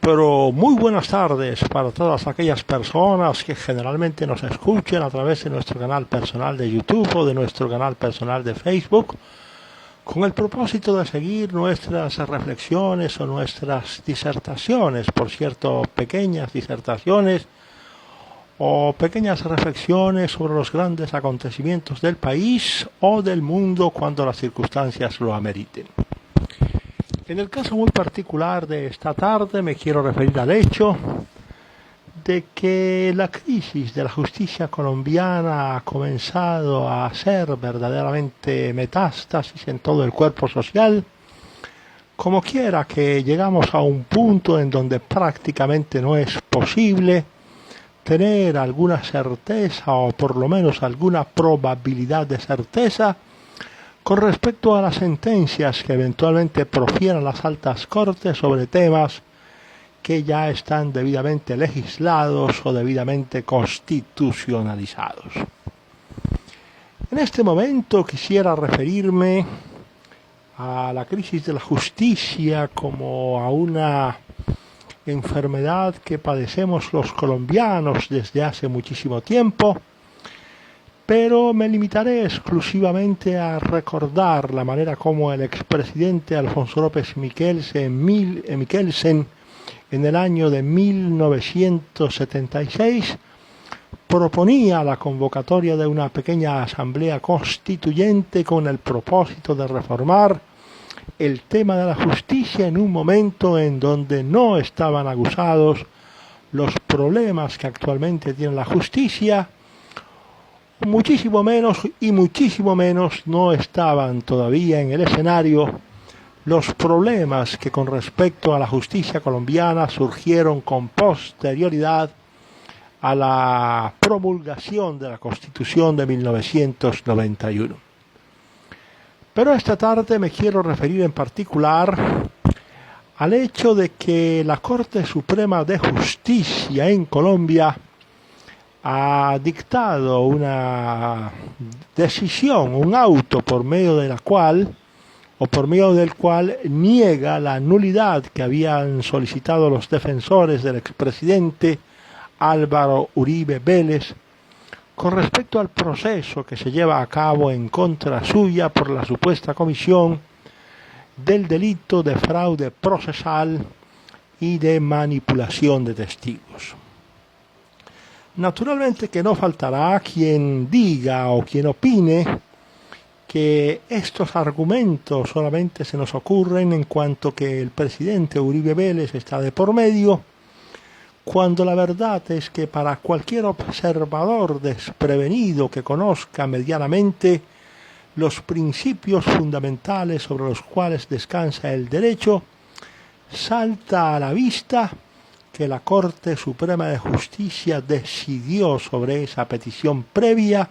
Pero muy buenas tardes para todas aquellas personas que generalmente nos escuchen a través de nuestro canal personal de YouTube o de nuestro canal personal de Facebook, con el propósito de seguir nuestras reflexiones o nuestras disertaciones, por cierto, pequeñas disertaciones o pequeñas reflexiones sobre los grandes acontecimientos del país o del mundo cuando las circunstancias lo ameriten. En el caso muy particular de esta tarde me quiero referir al hecho de que la crisis de la justicia colombiana ha comenzado a hacer verdaderamente metástasis en todo el cuerpo social, como quiera que llegamos a un punto en donde prácticamente no es posible tener alguna certeza o por lo menos alguna probabilidad de certeza con respecto a las sentencias que eventualmente profieran las altas cortes sobre temas que ya están debidamente legislados o debidamente constitucionalizados. En este momento quisiera referirme a la crisis de la justicia como a una enfermedad que padecemos los colombianos desde hace muchísimo tiempo, pero me limitaré exclusivamente a recordar la manera como el expresidente Alfonso López Miquelsen en el año de 1976 proponía la convocatoria de una pequeña asamblea constituyente con el propósito de reformar el tema de la justicia en un momento en donde no estaban aguzados los problemas que actualmente tiene la justicia, muchísimo menos no estaban todavía en el escenario los problemas que con respecto a la justicia colombiana surgieron con posterioridad a la promulgación de la Constitución de 1991. Pero esta tarde me quiero referir en particular al hecho de que la Corte Suprema de Justicia en Colombia ha dictado una decisión, un auto por medio del cual niega la nulidad que habían solicitado los defensores del expresidente Álvaro Uribe Vélez con respecto al proceso que se lleva a cabo en contra suya por la supuesta comisión del delito de fraude procesal y de manipulación de testigos. Naturalmente que no faltará quien diga o quien opine que estos argumentos solamente se nos ocurren en cuanto que el presidente Uribe Vélez está de por medio, cuando la verdad es que para cualquier observador desprevenido que conozca medianamente los principios fundamentales sobre los cuales descansa el derecho, salta a la vista que la Corte Suprema de Justicia decidió sobre esa petición previa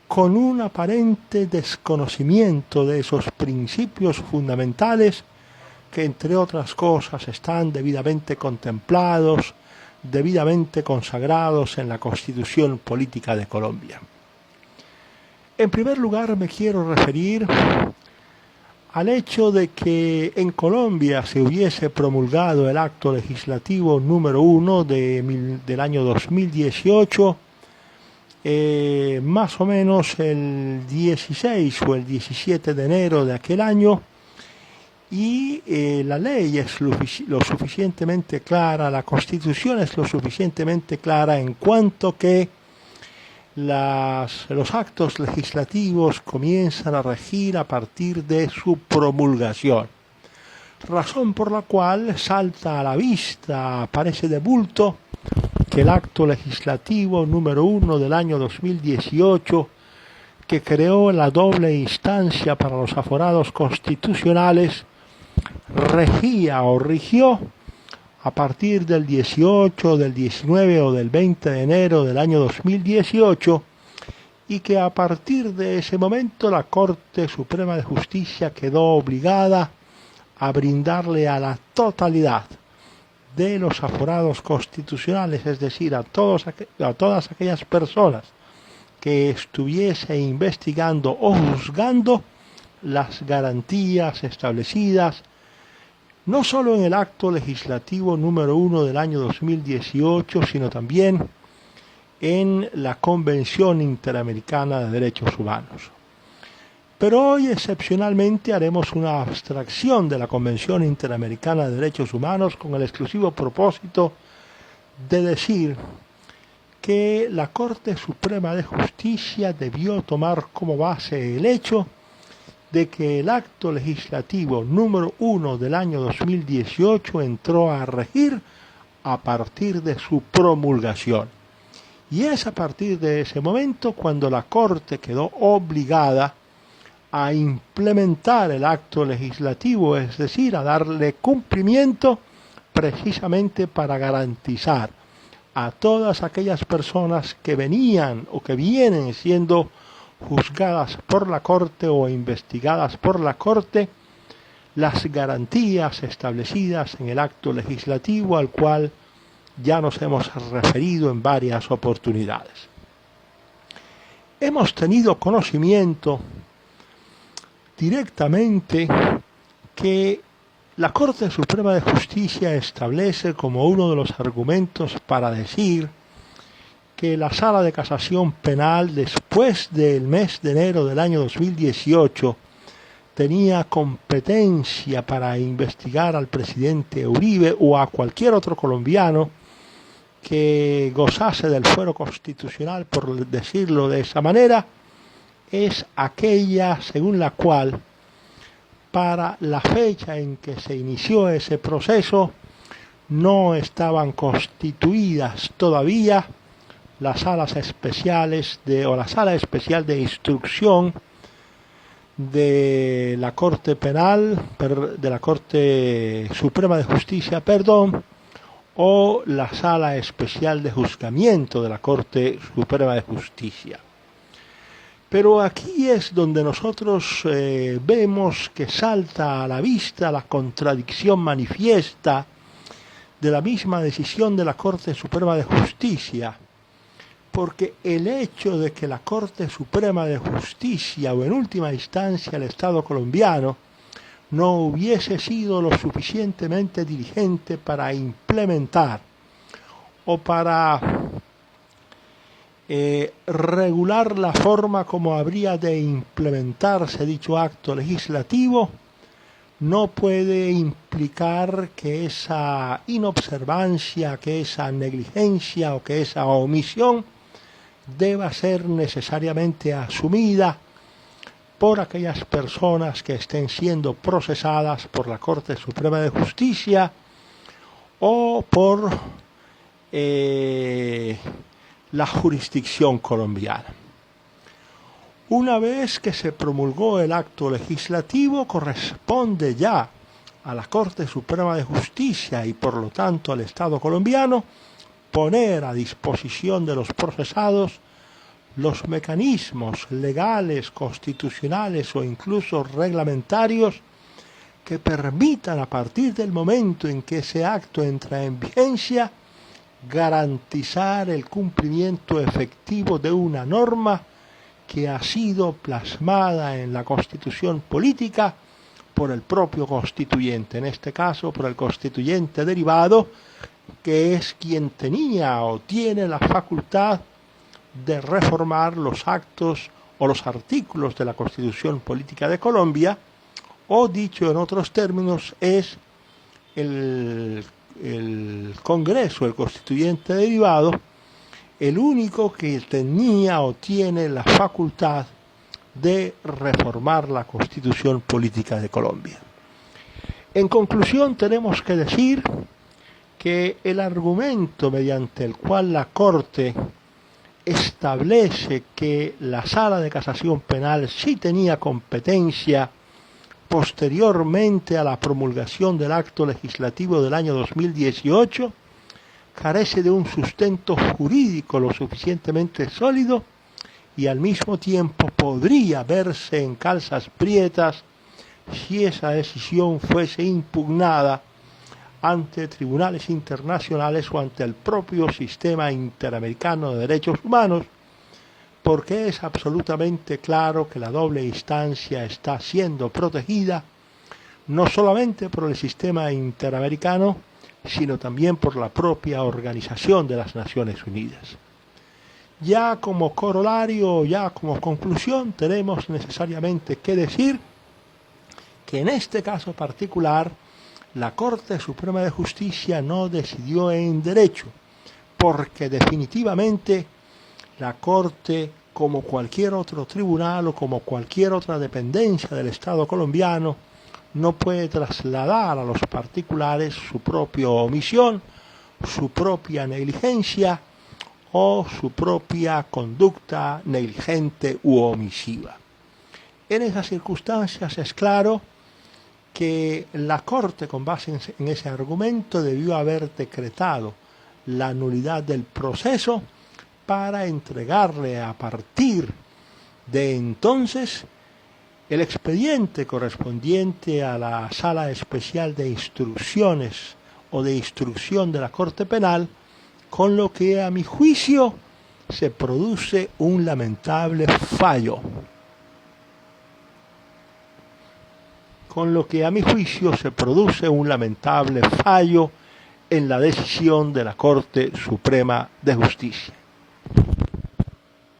con un aparente desconocimiento de esos principios fundamentales que, entre otras cosas, están debidamente contemplados, debidamente consagrados en la Constitución Política de Colombia. En primer lugar, me quiero referir al hecho de que en Colombia se hubiese promulgado el acto legislativo número 1 del año 2018, más o menos el 16 o el 17 de enero de aquel año, y la ley es lo suficientemente clara, la Constitución es lo suficientemente clara en cuanto que los actos legislativos comienzan a regir a partir de su promulgación, razón por la cual salta a la vista, aparece de bulto, que el acto legislativo número 1 del año 2018, que creó la doble instancia para los aforados constitucionales, rigió a partir del 18, del 19 o del 20 de enero del año 2018, y que a partir de ese momento la Corte Suprema de Justicia quedó obligada a brindarle a la totalidad de los aforados constitucionales, es decir, a todas aquellas personas que estuviese investigando o juzgando, las garantías establecidas no solo en el acto legislativo número 1 del año 2018, sino también en la Convención Interamericana de Derechos Humanos. Pero hoy excepcionalmente haremos una abstracción de la Convención Interamericana de Derechos Humanos con el exclusivo propósito de decir que la Corte Suprema de Justicia debió tomar como base el hecho de que el acto legislativo número 1 del año 2018 entró a regir a partir de su promulgación. Y es a partir de ese momento cuando la Corte quedó obligada a implementar el acto legislativo, es decir, a darle cumplimiento precisamente para garantizar a todas aquellas personas que venían o que vienen siendo juzgadas por la Corte o investigadas por la Corte, las garantías establecidas en el acto legislativo al cual ya nos hemos referido en varias oportunidades. Hemos tenido conocimiento directamente que la Corte Suprema de Justicia establece como uno de los argumentos para decir que la Sala de Casación Penal, después del mes de enero del año 2018, tenía competencia para investigar al presidente Uribe o a cualquier otro colombiano que gozase del fuero constitucional, por decirlo de esa manera, es aquella según la cual para la fecha en que se inició ese proceso no estaban constituidas todavía las salas especiales o la Sala Especial de Instrucción de la Corte Penal, de la Corte Suprema de Justicia, o la Sala Especial de Juzgamiento de la Corte Suprema de Justicia. Pero aquí es donde nosotros vemos que salta a la vista la contradicción manifiesta de la misma decisión de la Corte Suprema de Justicia, porque el hecho de que la Corte Suprema de Justicia o en última instancia el Estado colombiano no hubiese sido lo suficientemente diligente para implementar o para regular la forma como habría de implementarse dicho acto legislativo, no puede implicar que esa inobservancia, que esa negligencia o que esa omisión deba ser necesariamente asumida por aquellas personas que estén siendo procesadas por la Corte Suprema de Justicia o por la jurisdicción colombiana. Una vez que se promulgó el acto legislativo, corresponde ya a la Corte Suprema de Justicia y por lo tanto al Estado colombiano poner a disposición de los procesados los mecanismos legales, constitucionales o incluso reglamentarios que permitan a partir del momento en que ese acto entra en vigencia garantizar el cumplimiento efectivo de una norma que ha sido plasmada en la Constitución política por el propio constituyente, en este caso por el constituyente derivado, que es quien tenía o tiene la facultad de reformar los actos o los artículos de la Constitución Política de Colombia, o dicho en otros términos, es el Congreso, el constituyente derivado, el único que tenía o tiene la facultad de reformar la Constitución Política de Colombia. En conclusión, tenemos que decir que el argumento mediante el cual la Corte establece que la Sala de Casación Penal sí tenía competencia posteriormente a la promulgación del acto legislativo del año 2018, carece de un sustento jurídico lo suficientemente sólido y al mismo tiempo podría verse en calzas prietas si esa decisión fuese impugnada ante tribunales internacionales o ante el propio sistema interamericano de derechos humanos, porque es absolutamente claro que la doble instancia está siendo protegida no solamente por el sistema interamericano, sino también por la propia Organización de las Naciones Unidas. Ya como corolario, ya como conclusión, tenemos necesariamente que decir que en este caso particular la Corte Suprema de Justicia no decidió en derecho, porque definitivamente la Corte, como cualquier otro tribunal o como cualquier otra dependencia del Estado colombiano, no puede trasladar a los particulares su propia omisión, su propia negligencia o su propia conducta negligente u omisiva. En esas circunstancias es claro que la Corte, con base en ese argumento, debió haber decretado la nulidad del proceso para entregarle a partir de entonces el expediente correspondiente a la Sala Especial de Instrucciones o de Instrucción de la Corte Penal, con lo que a mi juicio se produce un lamentable fallo. En la decisión de la Corte Suprema de Justicia.